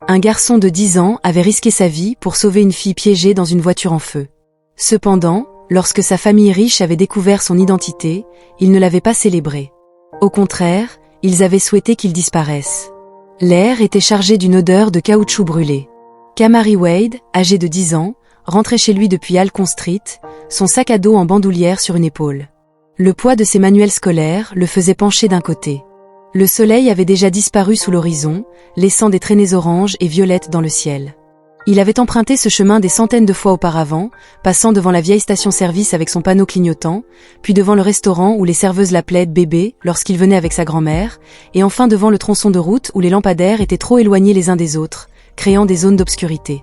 Un garçon de 10 ans avait risqué sa vie pour sauver une fille piégée dans une voiture en feu. Cependant, lorsque sa famille riche avait découvert son identité, ils ne l'avaient pas célébré. Au contraire, ils avaient souhaité qu'il disparaisse. L'air était chargé d'une odeur de caoutchouc brûlé. Kamari Wade, âgé de 10 ans, rentrait chez lui depuis Halcon Street, son sac à dos en bandoulière sur une épaule. Le poids de ses manuels scolaires le faisait pencher d'un côté. Le soleil avait déjà disparu sous l'horizon, laissant des traînées oranges et violettes dans le ciel. Il avait emprunté ce chemin des centaines de fois auparavant, passant devant la vieille station-service avec son panneau clignotant, puis devant le restaurant où les serveuses l'appelaient bébé lorsqu'il venait avec sa grand-mère, et enfin devant le tronçon de route où les lampadaires étaient trop éloignés les uns des autres, créant des zones d'obscurité.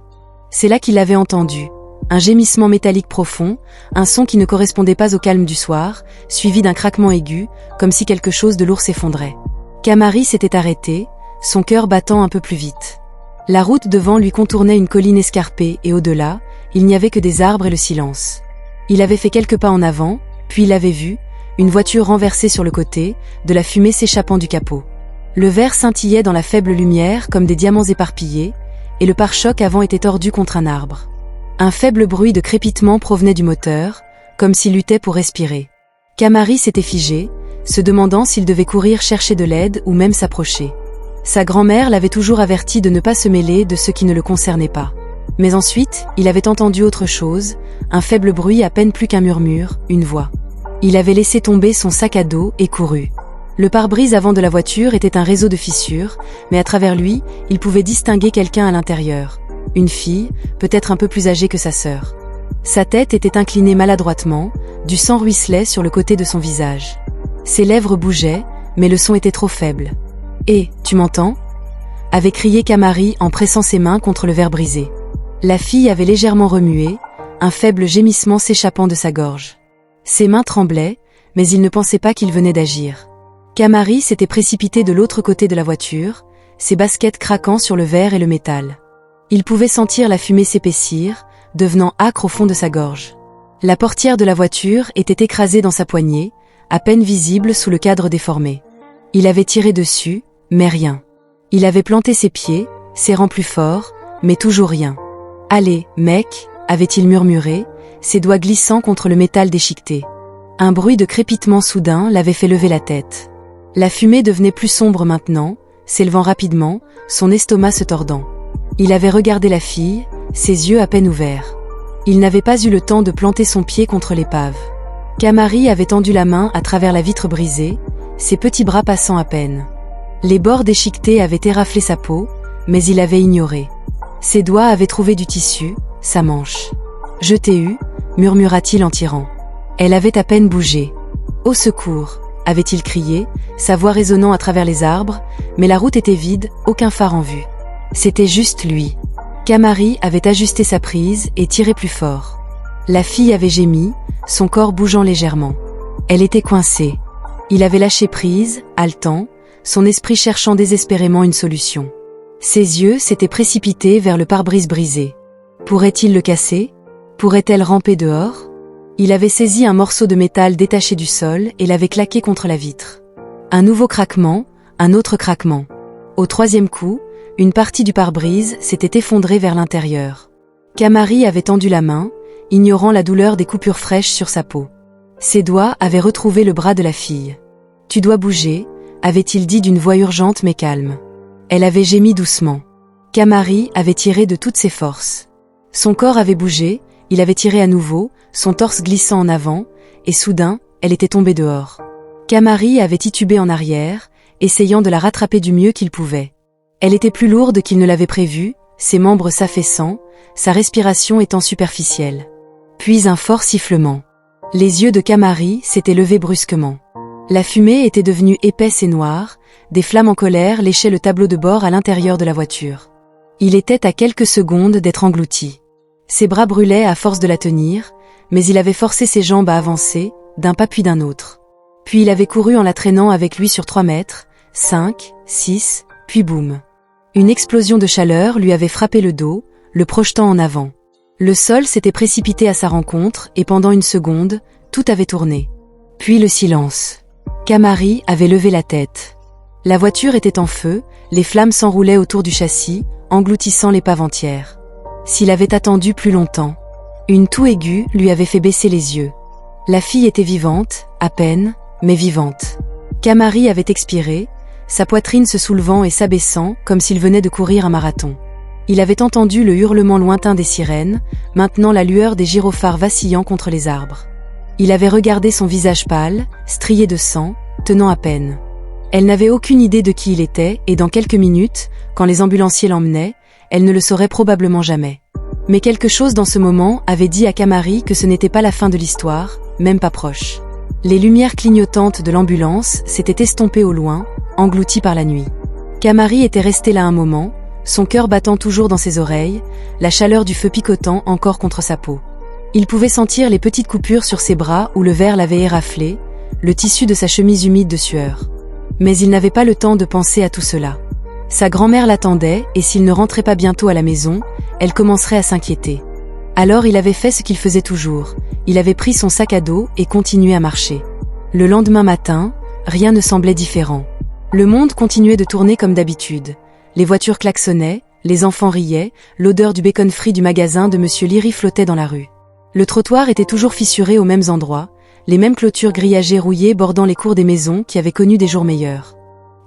C'est là qu'il l'avait entendu. Un gémissement métallique profond, un son qui ne correspondait pas au calme du soir, suivi d'un craquement aigu, comme si quelque chose de lourd s'effondrait. Kamari s'était arrêté, son cœur battant un peu plus vite. La route devant lui contournait une colline escarpée et au-delà, il n'y avait que des arbres et le silence. Il avait fait quelques pas en avant, puis il avait vu, une voiture renversée sur le côté, de la fumée s'échappant du capot. Le verre scintillait dans la faible lumière comme des diamants éparpillés, et le pare-choc avant était tordu contre un arbre. Un faible bruit de crépitement provenait du moteur, comme s'il luttait pour respirer. Kamari s'était figé, se demandant s'il devait courir chercher de l'aide ou même s'approcher. Sa grand-mère l'avait toujours averti de ne pas se mêler de ce qui ne le concernait pas. Mais ensuite, il avait entendu autre chose, un faible bruit à peine plus qu'un murmure, une voix. Il avait laissé tomber son sac à dos et couru. Le pare-brise avant de la voiture était un réseau de fissures, mais à travers lui, il pouvait distinguer quelqu'un à l'intérieur. Une fille, peut-être un peu plus âgée que sa sœur. Sa tête était inclinée maladroitement, du sang ruisselait sur le côté de son visage. Ses lèvres bougeaient, mais le son était trop faible. « Hé, tu m'entends » avait crié Kamari en pressant ses mains contre le verre brisé. La fille avait légèrement remué, un faible gémissement s'échappant de sa gorge. Ses mains tremblaient, mais il ne pensait pas qu'il venait d'agir. Kamari s'était précipité de l'autre côté de la voiture, ses baskets craquant sur le verre et le métal. Il pouvait sentir la fumée s'épaissir, devenant âcre au fond de sa gorge. La portière de la voiture était écrasée dans sa poignée, à peine visible sous le cadre déformé. Il avait tiré dessus, mais rien. Il avait planté ses pieds, serrant plus fort, mais toujours rien. « Allez, mec » avait-il murmuré, ses doigts glissant contre le métal déchiqueté. Un bruit de crépitement soudain l'avait fait lever la tête. La fumée devenait plus sombre maintenant, s'élevant rapidement, son estomac se tordant. Il avait regardé la fille, ses yeux à peine ouverts. Il n'avait pas eu le temps de planter son pied contre l'épave. Kamari avait tendu la main à travers la vitre brisée, ses petits bras passant à peine. Les bords déchiquetés avaient éraflé sa peau, mais il avait ignoré. Ses doigts avaient trouvé du tissu, sa manche. « Je t'ai eu » murmura-t-il en tirant. Elle avait à peine bougé. « Au secours » avait-il crié, sa voix résonnant à travers les arbres, mais la route était vide, aucun phare en vue. C'était juste lui. Kamari avait ajusté sa prise et tiré plus fort. La fille avait gémi, son corps bougeant légèrement. Elle était coincée. Il avait lâché prise, haletant, son esprit cherchant désespérément une solution. Ses yeux s'étaient précipités vers le pare-brise brisé. Pourrait-il le casser? Pourrait-elle ramper dehors? Il avait saisi un morceau de métal détaché du sol et l'avait claqué contre la vitre. Un nouveau craquement, un autre craquement. Au troisième coup, une partie du pare-brise s'était effondrée vers l'intérieur. Kamari avait tendu la main, ignorant la douleur des coupures fraîches sur sa peau. Ses doigts avaient retrouvé le bras de la fille. « Tu dois bouger » avait-il dit d'une voix urgente mais calme. Elle avait gémi doucement. Kamari avait tiré de toutes ses forces. Son corps avait bougé, il avait tiré à nouveau, son torse glissant en avant, et soudain, elle était tombée dehors. Kamari avait titubé en arrière, essayant de la rattraper du mieux qu'il pouvait. Elle était plus lourde qu'il ne l'avait prévu, ses membres s'affaissant, sa respiration étant superficielle. Puis un fort sifflement. Les yeux de Kamari s'étaient levés brusquement. La fumée était devenue épaisse et noire, des flammes en colère léchaient le tableau de bord à l'intérieur de la voiture. Il était à quelques secondes d'être englouti. Ses bras brûlaient à force de la tenir, mais il avait forcé ses jambes à avancer, d'un pas puis d'un autre. Puis il avait couru en la traînant avec lui sur 3 mètres, 5, 6, puis boum. Une explosion de chaleur lui avait frappé le dos, le projetant en avant. Le sol s'était précipité à sa rencontre et pendant une seconde, tout avait tourné. Puis le silence. Kamari avait levé la tête. La voiture était en feu, les flammes s'enroulaient autour du châssis, engloutissant l'épave entière. S'il avait attendu plus longtemps, une toux aiguë lui avait fait baisser les yeux. La fille était vivante, à peine, mais vivante. Kamari avait expiré, sa poitrine se soulevant et s'abaissant comme s'il venait de courir un marathon. Il avait entendu le hurlement lointain des sirènes, maintenant la lueur des gyrophares vacillant contre les arbres. Il avait regardé son visage pâle, strié de sang, tenant à peine. Elle n'avait aucune idée de qui il était, et dans quelques minutes, quand les ambulanciers l'emmenaient, elle ne le saurait probablement jamais. Mais quelque chose dans ce moment avait dit à Kamari que ce n'était pas la fin de l'histoire, même pas proche. Les lumières clignotantes de l'ambulance s'étaient estompées au loin, englouties par la nuit. Kamari était resté là un moment, son cœur battant toujours dans ses oreilles, la chaleur du feu picotant encore contre sa peau. Il pouvait sentir les petites coupures sur ses bras où le verre l'avait éraflé, le tissu de sa chemise humide de sueur. Mais il n'avait pas le temps de penser à tout cela. Sa grand-mère l'attendait, et s'il ne rentrait pas bientôt à la maison, elle commencerait à s'inquiéter. Alors il avait fait ce qu'il faisait toujours, il avait pris son sac à dos et continué à marcher. Le lendemain matin, rien ne semblait différent. Le monde continuait de tourner comme d'habitude. Les voitures klaxonnaient, les enfants riaient, l'odeur du bacon frit du magasin de Monsieur Leary flottait dans la rue. Le trottoir était toujours fissuré aux mêmes endroits, les mêmes clôtures grillagées rouillées bordant les cours des maisons qui avaient connu des jours meilleurs.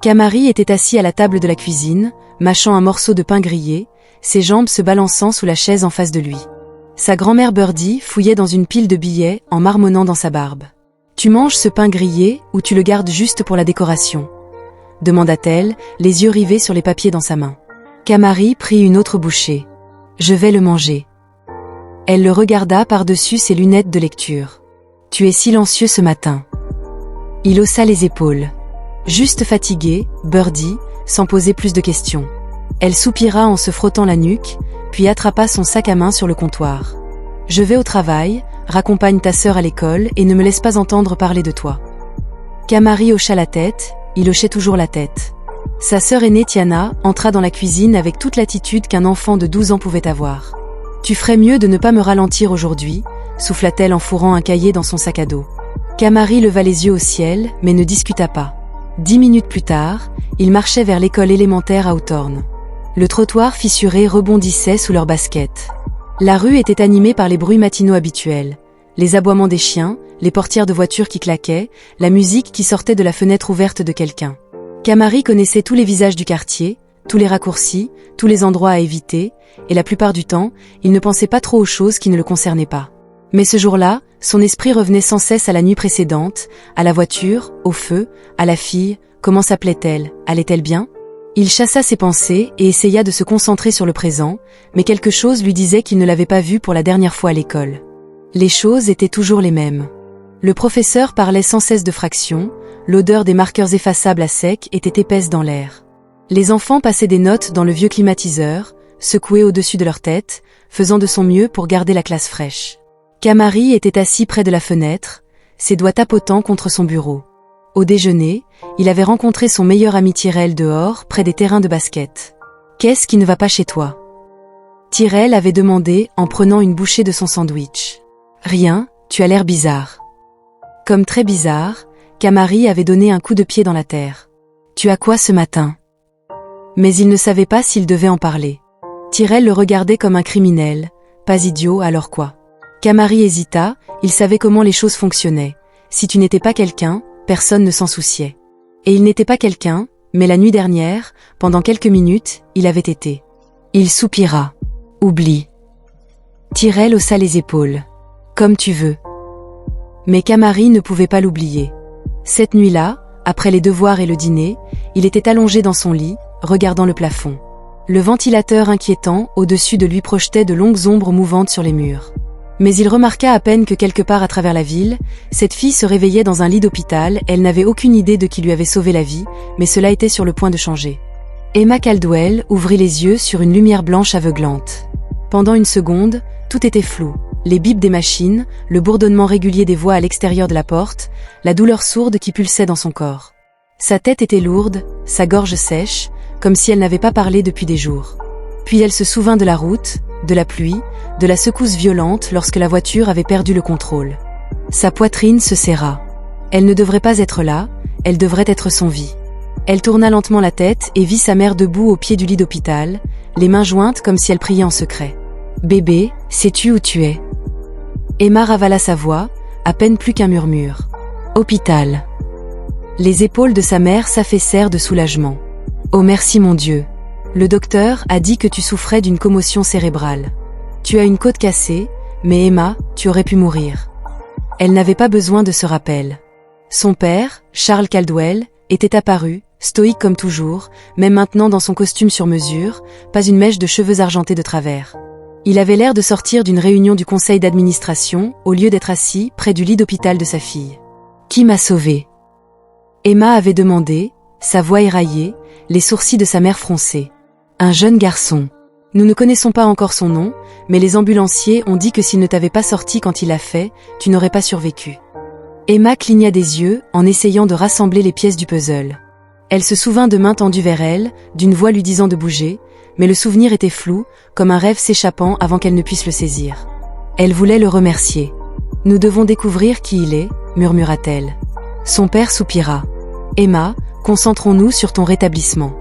Kamari était assis à la table de la cuisine, mâchant un morceau de pain grillé, ses jambes se balançant sous la chaise en face de lui. Sa grand-mère Birdie fouillait dans une pile de billets en marmonnant dans sa barbe. « Tu manges ce pain grillé ou tu le gardes juste pour la décoration ?» demanda-t-elle, les yeux rivés sur les papiers dans sa main. Kamari prit une autre bouchée. « Je vais le manger. » Elle le regarda par-dessus ses lunettes de lecture. « Tu es silencieux ce matin. » Il haussa les épaules. Juste fatiguée, Birdie, sans poser plus de questions. Elle soupira en se frottant la nuque, puis attrapa son sac à main sur le comptoir. « Je vais au travail, raccompagne ta sœur à l'école et ne me laisse pas entendre parler de toi. » Kamari hocha la tête, il hochait toujours la tête. Sa sœur aînée Tiana entra dans la cuisine avec toute l'attitude qu'un enfant de 12 ans pouvait avoir. « Tu ferais mieux de ne pas me ralentir aujourd'hui, » souffla-t-elle en fourrant un cahier dans son sac à dos. Kamari leva les yeux au ciel, mais ne discuta pas. 10 minutes plus tard, ils marchaient vers l'école élémentaire à Hawthorne. Le trottoir fissuré rebondissait sous leurs baskets. La rue était animée par les bruits matinaux habituels. Les aboiements des chiens, les portières de voitures qui claquaient, la musique qui sortait de la fenêtre ouverte de quelqu'un. Kamari connaissait tous les visages du quartier, tous les raccourcis, tous les endroits à éviter, et la plupart du temps, il ne pensait pas trop aux choses qui ne le concernaient pas. Mais ce jour-là, son esprit revenait sans cesse à la nuit précédente, à la voiture, au feu, à la fille, comment s'appelait-elle, allait-elle bien? Il chassa ses pensées et essaya de se concentrer sur le présent, mais quelque chose lui disait qu'il ne l'avait pas vue pour la dernière fois à l'école. Les choses étaient toujours les mêmes. Le professeur parlait sans cesse de fractions, l'odeur des marqueurs effaçables à sec était épaisse dans l'air. Les enfants passaient des notes dans le vieux climatiseur, secoués au-dessus de leur tête, faisant de son mieux pour garder la classe fraîche. Kamari était assis près de la fenêtre, ses doigts tapotant contre son bureau. Au déjeuner, il avait rencontré son meilleur ami Tyrell dehors, près des terrains de basket. « Qu'est-ce qui ne va pas chez toi ?» Tyrell avait demandé en prenant une bouchée de son sandwich. « Rien, tu as l'air bizarre. » Comme très bizarre, Kamari avait donné un coup de pied dans la terre. « Tu as quoi ce matin ?» Mais il ne savait pas s'il devait en parler. Tyrell le regardait comme un criminel. Pas idiot, alors quoi? Kamari hésita, il savait comment les choses fonctionnaient. Si tu n'étais pas quelqu'un, personne ne s'en souciait. Et il n'était pas quelqu'un, mais la nuit dernière, pendant quelques minutes, il avait été. Il soupira. Oublie. Tyrell haussa les épaules. Comme tu veux. Mais Kamari ne pouvait pas l'oublier. Cette nuit-là, après les devoirs et le dîner, il était allongé dans son lit, regardant le plafond. Le ventilateur inquiétant au-dessus de lui projetait de longues ombres mouvantes sur les murs. Mais il remarqua à peine que quelque part à travers la ville, cette fille se réveillait dans un lit d'hôpital. Elle n'avait aucune idée de qui lui avait sauvé la vie, mais cela était sur le point de changer. Emma Caldwell ouvrit les yeux sur une lumière blanche aveuglante. Pendant une seconde, tout était flou. Les bips des machines, le bourdonnement régulier des voix à l'extérieur de la porte, la douleur sourde qui pulsait dans son corps. Sa tête était lourde, sa gorge sèche, comme si elle n'avait pas parlé depuis des jours. Puis elle se souvint de la route, de la pluie, de la secousse violente lorsque la voiture avait perdu le contrôle. Sa poitrine se serra. Elle ne devrait pas être là, elle devrait être son vie. Elle tourna lentement la tête et vit sa mère debout au pied du lit d'hôpital, les mains jointes comme si elle priait en secret. « Bébé, sais-tu où tu es ?» Emma ravala sa voix, à peine plus qu'un murmure. « Hôpital. » Les épaules de sa mère s'affaissèrent de soulagement. « Oh merci mon Dieu. Le docteur a dit que tu souffrais d'une commotion cérébrale. Tu as une côte cassée, mais Emma, tu aurais pu mourir. » Elle n'avait pas besoin de ce rappel. Son père, Charles Caldwell, était apparu, stoïque comme toujours, même maintenant dans son costume sur mesure, pas une mèche de cheveux argentés de travers. Il avait l'air de sortir d'une réunion du conseil d'administration, au lieu d'être assis près du lit d'hôpital de sa fille. « Qui m'a sauvée ?» Emma avait demandé, sa voix éraillée, les sourcils de sa mère froncés. « Un jeune garçon. Nous ne connaissons pas encore son nom, mais les ambulanciers ont dit que s'il ne t'avait pas sorti quand il l'a fait, tu n'aurais pas survécu. » Emma cligna des yeux en essayant de rassembler les pièces du puzzle. Elle se souvint de mains tendues vers elle, d'une voix lui disant de bouger, mais le souvenir était flou, comme un rêve s'échappant avant qu'elle ne puisse le saisir. Elle voulait le remercier. « Nous devons découvrir qui il est, » murmura-t-elle. Son père soupira. « Emma, concentrons-nous sur ton rétablissement. »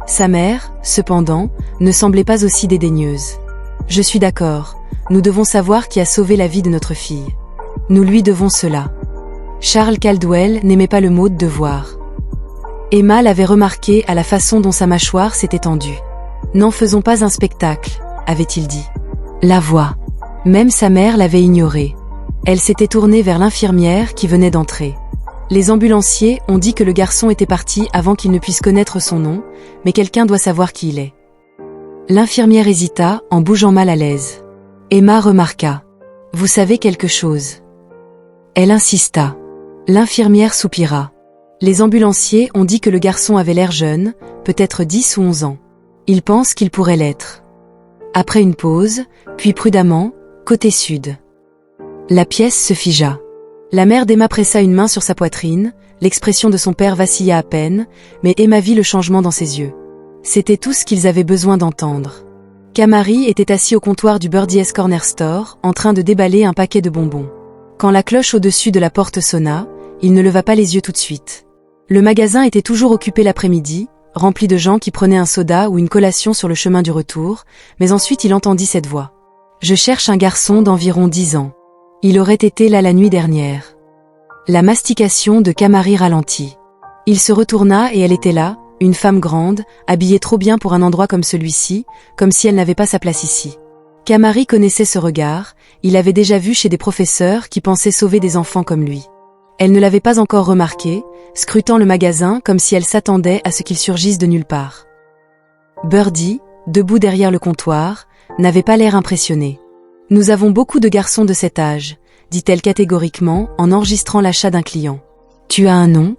Sa mère, cependant, ne semblait pas aussi dédaigneuse. « Je suis d'accord, nous devons savoir qui a sauvé la vie de notre fille. Nous lui devons cela. » Charles Caldwell n'aimait pas le mot « devoir ». Emma l'avait remarqué à la façon dont sa mâchoire s'était tendue. « N'en faisons pas un spectacle », avait-il dit. La voix. Même sa mère l'avait ignorée. Elle s'était tournée vers l'infirmière qui venait d'entrer. Les ambulanciers ont dit que le garçon était parti avant qu'il ne puisse connaître son nom, mais quelqu'un doit savoir qui il est. L'infirmière hésita en bougeant mal à l'aise. Emma remarqua. « Vous savez quelque chose ?» Elle insista. L'infirmière soupira. Les ambulanciers ont dit que le garçon avait l'air jeune, peut-être 10 ou 11 ans. Ils pensent qu'il pourrait l'être. Après une pause, puis prudemment, côté sud. La pièce se figea. La mère d'Emma pressa une main sur sa poitrine, l'expression de son père vacilla à peine, mais Emma vit le changement dans ses yeux. C'était tout ce qu'ils avaient besoin d'entendre. Camari était assis au comptoir du Birdie's Corner Store, en train de déballer un paquet de bonbons. Quand la cloche au-dessus de la porte sonna, il ne leva pas les yeux tout de suite. Le magasin était toujours occupé l'après-midi, rempli de gens qui prenaient un soda ou une collation sur le chemin du retour, mais ensuite il entendit cette voix. « Je cherche un garçon d'environ 10 ans. Il aurait été là la nuit dernière. » La mastication de Camari ralentit. Il se retourna et elle était là, une femme grande, habillée trop bien pour un endroit comme celui-ci, comme si elle n'avait pas sa place ici. Camari connaissait ce regard, il l'avait déjà vu chez des professeurs qui pensaient sauver des enfants comme lui. Elle ne l'avait pas encore remarqué, scrutant le magasin comme si elle s'attendait à ce qu'il surgisse de nulle part. Birdie, debout derrière le comptoir, n'avait pas l'air impressionnée. « Nous avons beaucoup de garçons de cet âge », dit-elle catégoriquement en enregistrant l'achat d'un client. « Tu as un nom ?»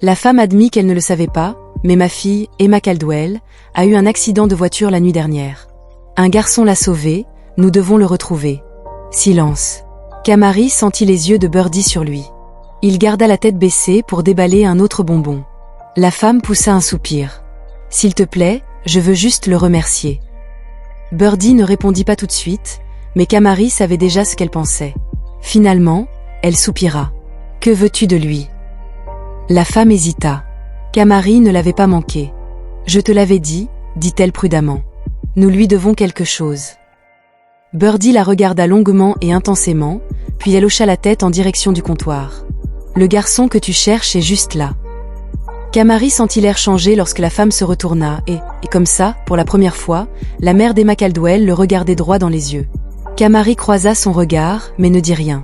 La femme admit qu'elle ne le savait pas, mais ma fille, Emma Caldwell, a eu un accident de voiture la nuit dernière. Un garçon l'a sauvée, nous devons le retrouver. Silence. Camari sentit les yeux de Birdie sur lui. Il garda la tête baissée pour déballer un autre bonbon. La femme poussa un soupir. « S'il te plaît, je veux juste le remercier. » Birdie ne répondit pas tout de suite, mais Camari savait déjà ce qu'elle pensait. Finalement, elle soupira. « Que veux-tu de lui ?» La femme hésita. Camari ne l'avait pas manqué. « Je te l'avais dit, » dit-elle prudemment. « Nous lui devons quelque chose. » Birdie la regarda longuement et intensément, puis elle hocha la tête en direction du comptoir. « Le garçon que tu cherches est juste là. » Camari sentit l'air changer lorsque la femme se retourna et comme ça, pour la première fois, la mère d'Emma Caldwell le regardait droit dans les yeux. Camari croisa son regard, mais ne dit rien.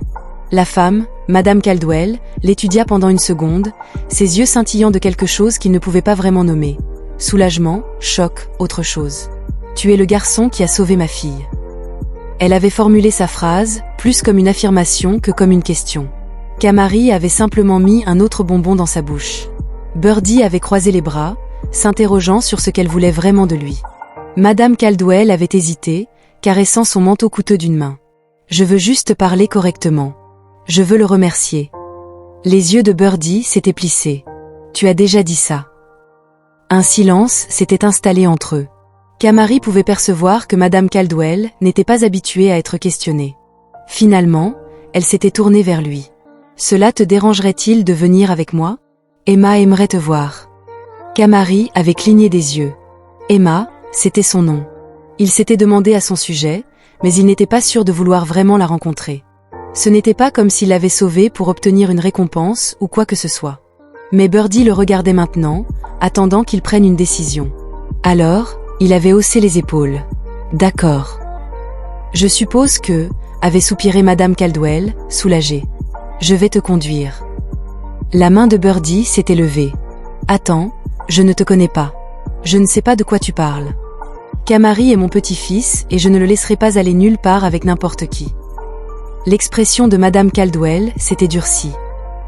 La femme, Madame Caldwell, l'étudia pendant une seconde, ses yeux scintillant de quelque chose qu'il ne pouvait pas vraiment nommer. Soulagement, choc, autre chose. « Tu es le garçon qui a sauvé ma fille. » Elle avait formulé sa phrase, plus comme une affirmation que comme une question. Camari avait simplement mis un autre bonbon dans sa bouche. Birdie avait croisé les bras, s'interrogeant sur ce qu'elle voulait vraiment de lui. Madame Caldwell avait hésité, caressant son manteau coûteux d'une main. « Je veux juste parler correctement. Je veux le remercier. » Les yeux de Birdie s'étaient plissés. « Tu as déjà dit ça. » Un silence s'était installé entre eux. Camari pouvait percevoir que Madame Caldwell n'était pas habituée à être questionnée. Finalement, elle s'était tournée vers lui. « Cela te dérangerait-il de venir avec moi ?» Emma aimerait te voir. Kamari avait cligné des yeux. Emma, c'était son nom. Il s'était demandé à son sujet, mais il n'était pas sûr de vouloir vraiment la rencontrer. Ce n'était pas comme s'il l'avait sauvée pour obtenir une récompense ou quoi que ce soit. Mais Birdie le regardait maintenant, attendant qu'il prenne une décision. Alors, il avait haussé les épaules. D'accord. Je suppose que, avait soupiré Madame Caldwell, soulagée. Je vais te conduire. La main de Birdie s'était levée. Attends, je ne te connais pas. Je ne sais pas de quoi tu parles. Kamari est mon petit-fils et je ne le laisserai pas aller nulle part avec n'importe qui. L'expression de Madame Caldwell s'était durcie.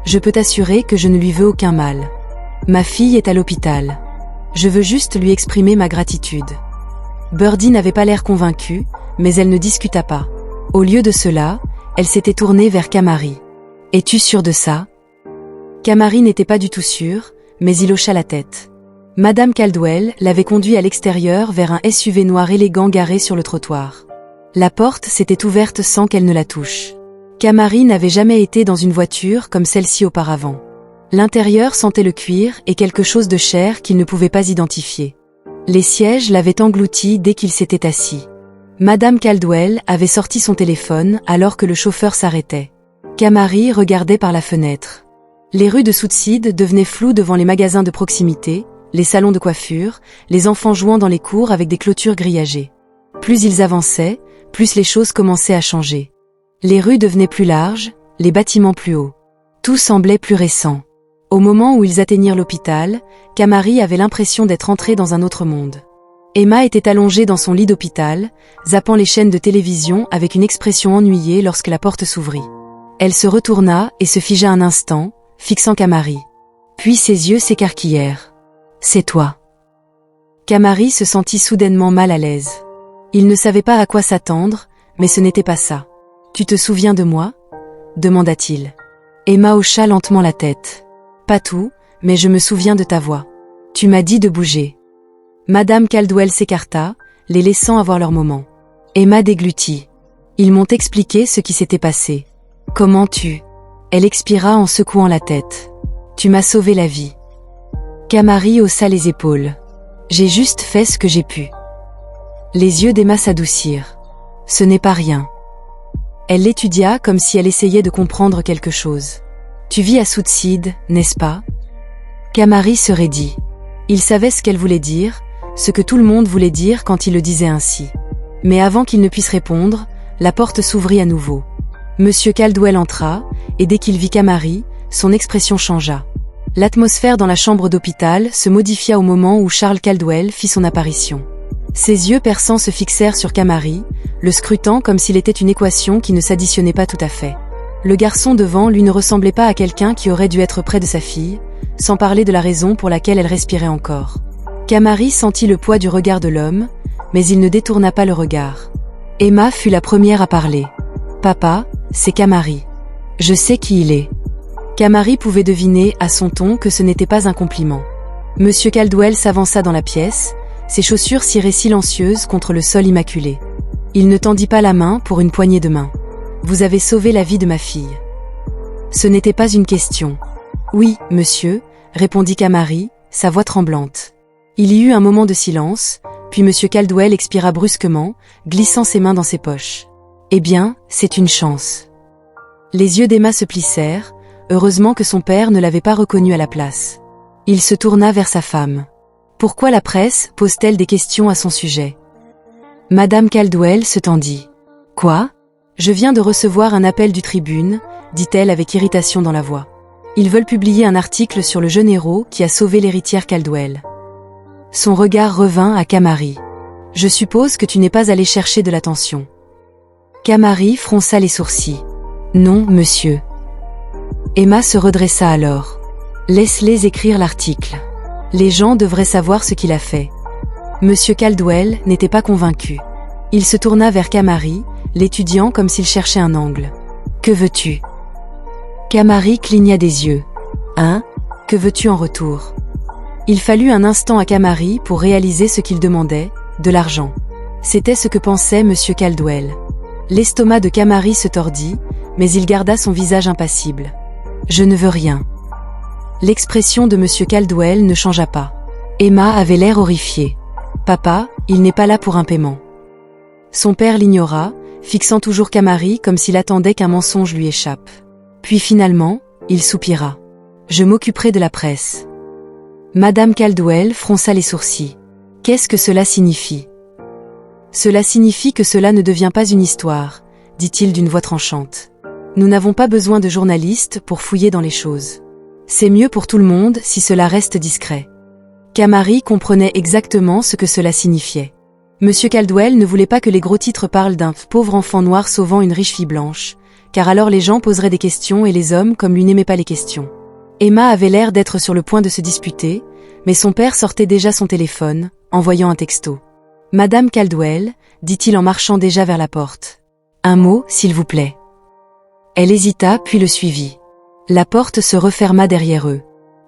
Je peux t'assurer que je ne lui veux aucun mal. Ma fille est à l'hôpital. Je veux juste lui exprimer ma gratitude. Birdie n'avait pas l'air convaincue, mais elle ne discuta pas. Au lieu de cela, elle s'était tournée vers Kamari. Es-tu sûre de ça? Kamari n'était pas du tout sûre, mais il hocha la tête. Madame Caldwell l'avait conduit à l'extérieur vers un SUV noir élégant garé sur le trottoir. La porte s'était ouverte sans qu'elle ne la touche. Kamari n'avait jamais été dans une voiture comme celle-ci auparavant. L'intérieur sentait le cuir et quelque chose de cher qu'il ne pouvait pas identifier. Les sièges l'avaient englouti dès qu'il s'était assis. Madame Caldwell avait sorti son téléphone alors que le chauffeur s'arrêtait. Kamari regardait par la fenêtre. Les rues de Southside devenaient floues devant les magasins de proximité, les salons de coiffure, les enfants jouant dans les cours avec des clôtures grillagées. Plus ils avançaient, plus les choses commençaient à changer. Les rues devenaient plus larges, les bâtiments plus hauts. Tout semblait plus récent. Au moment où ils atteignirent l'hôpital, Kamari avait l'impression d'être entré dans un autre monde. Emma était allongée dans son lit d'hôpital, zappant les chaînes de télévision avec une expression ennuyée lorsque la porte s'ouvrit. Elle se retourna et se figea un instant, fixant Kamari. Puis ses yeux s'écarquillèrent. « C'est toi. » Kamari se sentit soudainement mal à l'aise. Il ne savait pas à quoi s'attendre, mais ce n'était pas ça. « Tu te souviens de moi ?» demanda-t-il. Emma hocha lentement la tête. « Pas tout, mais je me souviens de ta voix. Tu m'as dit de bouger. » Madame Caldwell s'écarta, les laissant avoir leur moment. Emma déglutit. Ils m'ont expliqué ce qui s'était passé. « Comment tu ?» Elle expira en secouant la tête. « Tu m'as sauvé la vie. » Kamari haussa les épaules. « J'ai juste fait ce que j'ai pu. » Les yeux d'Emma s'adoucirent. « Ce n'est pas rien. » Elle l'étudia comme si elle essayait de comprendre quelque chose. « Tu vis à Southside, n'est-ce pas ?» Kamari se raidit. Il savait ce qu'elle voulait dire, ce que tout le monde voulait dire quand il le disait ainsi. Mais avant qu'il ne puisse répondre, la porte s'ouvrit à nouveau. Monsieur Caldwell entra, et dès qu'il vit Kamari, son expression changea. L'atmosphère dans la chambre d'hôpital se modifia au moment où Charles Caldwell fit son apparition. Ses yeux perçants se fixèrent sur Kamari, le scrutant comme s'il était une équation qui ne s'additionnait pas tout à fait. Le garçon devant lui ne ressemblait pas à quelqu'un qui aurait dû être près de sa fille, sans parler de la raison pour laquelle elle respirait encore. Kamari sentit le poids du regard de l'homme, mais il ne détourna pas le regard. Emma fut la première à parler. « Papa, c'est Kamari. Je sais qui il est. » Kamari pouvait deviner à son ton que ce n'était pas un compliment. Monsieur Caldwell s'avança dans la pièce, ses chaussures cirées silencieuses contre le sol immaculé. Il ne tendit pas la main pour une poignée de main. « Vous avez sauvé la vie de ma fille. » Ce n'était pas une question. « Oui, monsieur », répondit Kamari, sa voix tremblante. Il y eut un moment de silence, puis monsieur Caldwell expira brusquement, glissant ses mains dans ses poches. « Eh bien, c'est une chance. » Les yeux d'Emma se plissèrent, heureusement que son père ne l'avait pas reconnue à la place. Il se tourna vers sa femme. « Pourquoi la presse pose-t-elle des questions à son sujet ?» Madame Caldwell se tendit. « Quoi ? Je viens de recevoir un appel du Tribune, dit-elle avec irritation dans la voix. Ils veulent publier un article sur le jeune héros qui a sauvé l'héritière Caldwell. » Son regard revint à Kamari. « Je suppose que tu n'es pas allé chercher de l'attention. » Kamari fronça les sourcils. « Non, monsieur. » Emma se redressa alors. « Laisse-les écrire l'article. Les gens devraient savoir ce qu'il a fait. » Monsieur Caldwell n'était pas convaincu. Il se tourna vers Kamari, l'étudiant comme s'il cherchait un angle. « Que veux-tu » Kamari cligna des yeux. « Hein ? Que veux-tu en retour ?» Il fallut un instant à Kamari pour réaliser ce qu'il demandait, de l'argent. C'était ce que pensait monsieur Caldwell. L'estomac de Kamari se tordit, mais il garda son visage impassible. « Je ne veux rien. » L'expression de Monsieur Caldwell ne changea pas. Emma avait l'air horrifiée. « Papa, il n'est pas là pour un paiement. » Son père l'ignora, fixant toujours Kamari comme s'il attendait qu'un mensonge lui échappe. Puis finalement, il soupira. « Je m'occuperai de la presse. » Madame Caldwell fronça les sourcils. « Qu'est-ce que cela signifie ? » « Cela signifie que cela ne devient pas une histoire, dit-il d'une voix tranchante. Nous n'avons pas besoin de journalistes pour fouiller dans les choses. C'est mieux pour tout le monde si cela reste discret. » Kamari comprenait exactement ce que cela signifiait. Monsieur Caldwell ne voulait pas que les gros titres parlent d'un pauvre enfant noir sauvant une riche fille blanche, car alors les gens poseraient des questions et les hommes comme lui n'aimaient pas les questions. Emma avait l'air d'être sur le point de se disputer, mais son père sortait déjà son téléphone, envoyant un texto. « Madame Caldwell, dit-il en marchant déjà vers la porte. Un mot, s'il vous plaît. » Elle hésita puis le suivit. La porte se referma derrière eux.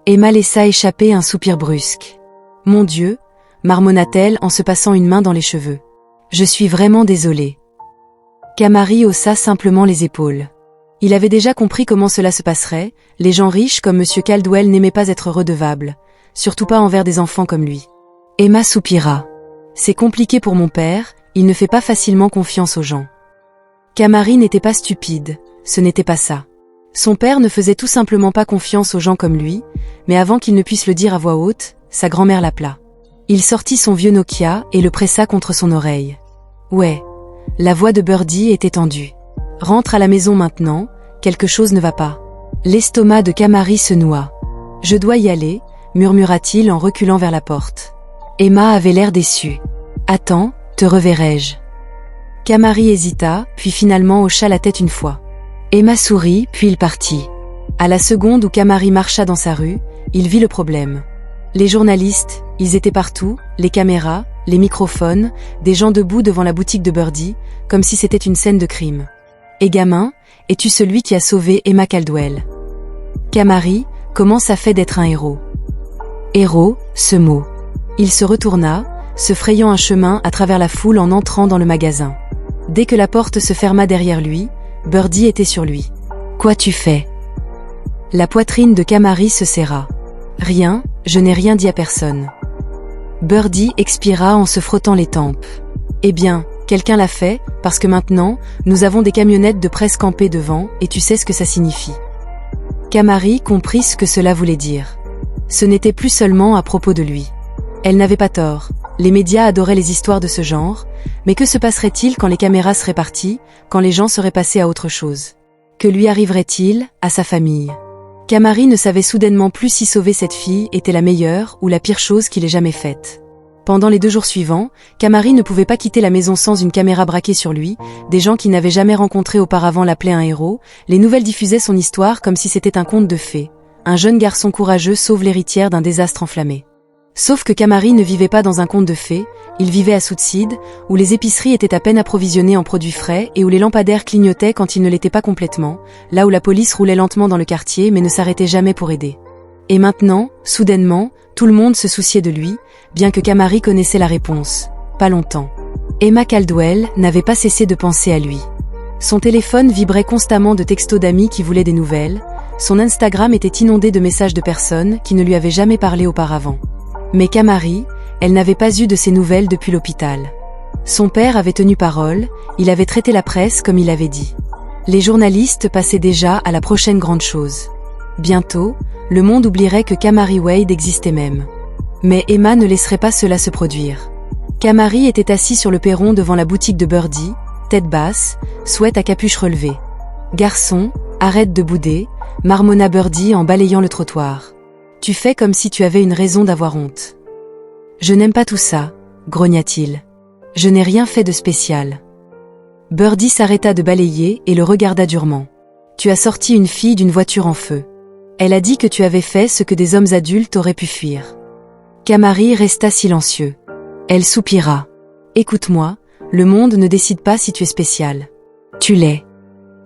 Emma laissa échapper un soupir brusque. « Mon Dieu !» marmonna-t-elle en se passant une main dans les cheveux. « Je suis vraiment désolée. » Kamari haussa simplement les épaules. Il avait déjà compris comment cela se passerait, les gens riches comme Monsieur Caldwell n'aimaient pas être redevables, surtout pas envers des enfants comme lui. Emma soupira. « C'est compliqué pour mon père, il ne fait pas facilement confiance aux gens. » Kamari n'était pas stupide, ce n'était pas ça. Son père ne faisait tout simplement pas confiance aux gens comme lui, mais avant qu'il ne puisse le dire à voix haute, sa grand-mère l'appela. Il sortit son vieux Nokia et le pressa contre son oreille. « Ouais. » La voix de Birdie était tendue. « Rentre à la maison maintenant, quelque chose ne va pas. » L'estomac de Kamari se noua. « Je dois y aller, » murmura-t-il en reculant vers la porte. Emma avait l'air déçue. « Attends, te reverrai-je » Kamari hésita, puis finalement hocha la tête une fois. Emma sourit, puis il partit. À la seconde où Kamari marcha dans sa rue, il vit le problème. Les journalistes, ils étaient partout, les caméras, les microphones, des gens debout devant la boutique de Birdie, comme si c'était une scène de crime. « Et gamin, es-tu celui qui a sauvé Emma Caldwell ?» Kamari, comment ça fait d'être un héros ? Héros, ce mot. Il se retourna, se frayant un chemin à travers la foule en entrant dans le magasin. Dès que la porte se ferma derrière lui, Birdie était sur lui. « Quoi tu fais ?» La poitrine de Kamari se serra. « Rien, je n'ai rien dit à personne. » Birdie expira en se frottant les tempes. « Eh bien, quelqu'un l'a fait, parce que maintenant, nous avons des camionnettes de presse campées devant, et tu sais ce que ça signifie. » Kamari comprit ce que cela voulait dire. Ce n'était plus seulement à propos de lui. Elle n'avait pas tort, les médias adoraient les histoires de ce genre, mais que se passerait-il quand les caméras seraient parties, quand les gens seraient passés à autre chose ? Que lui arriverait-il, à sa famille ? Kamari ne savait soudainement plus si sauver cette fille était la meilleure ou la pire chose qu'il ait jamais faite. Pendant les 2 jours suivants, Kamari ne pouvait pas quitter la maison sans une caméra braquée sur lui, des gens qu'il n'avait jamais rencontrés auparavant l'appelaient un héros, les nouvelles diffusaient son histoire comme si c'était un conte de fées. Un jeune garçon courageux sauve l'héritière d'un désastre enflammé. Sauf que Kamari ne vivait pas dans un conte de fées, il vivait à Southside, où les épiceries étaient à peine approvisionnées en produits frais et où les lampadaires clignotaient quand ils ne l'étaient pas complètement, là où la police roulait lentement dans le quartier mais ne s'arrêtait jamais pour aider. Et maintenant, soudainement, tout le monde se souciait de lui, bien que Kamari connaissait la réponse. Pas longtemps. Emma Caldwell n'avait pas cessé de penser à lui. Son téléphone vibrait constamment de textos d'amis qui voulaient des nouvelles, son Instagram était inondé de messages de personnes qui ne lui avaient jamais parlé auparavant. Mais Kamari, elle n'avait pas eu de ses nouvelles depuis l'hôpital. Son père avait tenu parole, il avait traité la presse comme il avait dit. Les journalistes passaient déjà à la prochaine grande chose. Bientôt, le monde oublierait que Kamari Wade existait même. Mais Emma ne laisserait pas cela se produire. Kamari était assis sur le perron devant la boutique de Birdie, tête basse, sweat à capuche relevée. « Garçon, arrête de bouder », marmonna Birdie en balayant le trottoir. « Tu fais comme si tu avais une raison d'avoir honte. »« Je n'aime pas tout ça, » grogna-t-il. « Je n'ai rien fait de spécial. » Birdie s'arrêta de balayer et le regarda durement. « Tu as sorti une fille d'une voiture en feu. Elle a dit que tu avais fait ce que des hommes adultes auraient pu fuir. » Kamari resta silencieux. Elle soupira. « Écoute-moi, le monde ne décide pas si tu es spécial. Tu l'es. »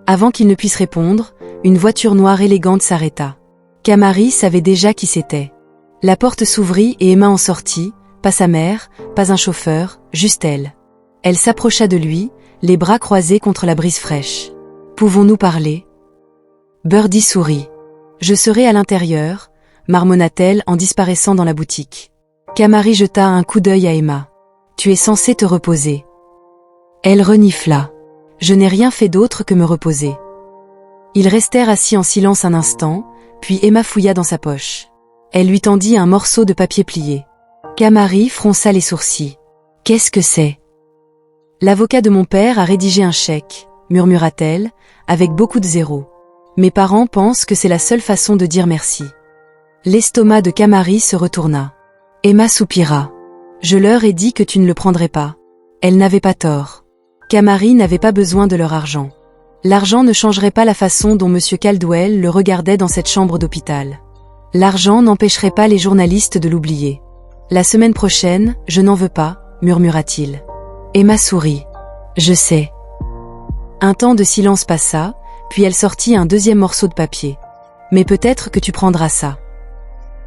Avant qu'il ne puisse répondre, une voiture noire élégante s'arrêta. Kamari savait déjà qui c'était. La porte s'ouvrit et Emma en sortit, pas sa mère, pas un chauffeur, juste elle. Elle s'approcha de lui, les bras croisés contre la brise fraîche. « Pouvons-nous parler ?» Birdie sourit. « Je serai à l'intérieur, » marmonna-t-elle en disparaissant dans la boutique. Kamari jeta un coup d'œil à Emma. Tu es censée te reposer. Elle renifla. Je n'ai rien fait d'autre que me reposer. Ils restèrent assis en silence un instant, puis Emma fouilla dans sa poche. Elle lui tendit un morceau de papier plié. Kamari fronça les sourcils. Qu'est-ce que c'est? L'avocat de mon père a rédigé un chèque, murmura-t-elle, avec beaucoup de zéros. Mes parents pensent que c'est la seule façon de dire merci. L'estomac de Kamari se retourna. Emma soupira. Je leur ai dit que tu ne le prendrais pas. Elle n'avait pas tort. Kamari n'avait pas besoin de leur argent. L'argent ne changerait pas la façon dont M. Caldwell le regardait dans cette chambre d'hôpital. L'argent n'empêcherait pas les journalistes de l'oublier. La semaine prochaine, je n'en veux pas, murmura-t-il. Emma sourit. Je sais. Un temps de silence passa, puis elle sortit un deuxième morceau de papier. Mais peut-être que tu prendras ça.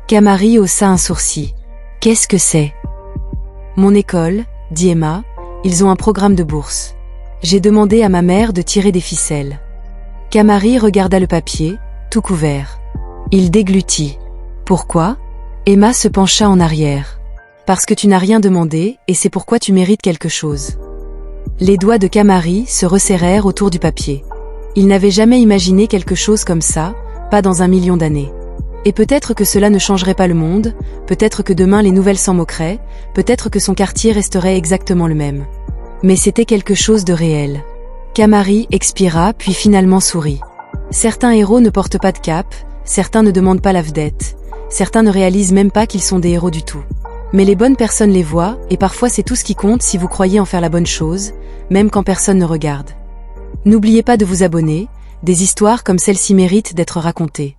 Kamari haussa un sourcil. Qu'est-ce que c'est? Mon école, dit Emma, ils ont un programme de bourse. J'ai demandé à ma mère de tirer des ficelles. Kamari regarda le papier, tout couvert. Il déglutit. Pourquoi? Emma se pencha en arrière. Parce que tu n'as rien demandé, et c'est pourquoi tu mérites quelque chose. Les doigts de Kamari se resserrèrent autour du papier. Il n'avait jamais imaginé quelque chose comme ça, pas dans 1 million d'années. Et peut-être que cela ne changerait pas le monde, peut-être que demain les nouvelles s'en moqueraient, peut-être que son quartier resterait exactement le même. Mais c'était quelque chose de réel. Kamari expira puis finalement sourit. Certains héros ne portent pas de cape, certains ne demandent pas la vedette, certains ne réalisent même pas qu'ils sont des héros du tout. Mais les bonnes personnes les voient, et parfois c'est tout ce qui compte si vous croyez en faire la bonne chose, même quand personne ne regarde. N'oubliez pas de vous abonner, des histoires comme celle-ci méritent d'être racontées.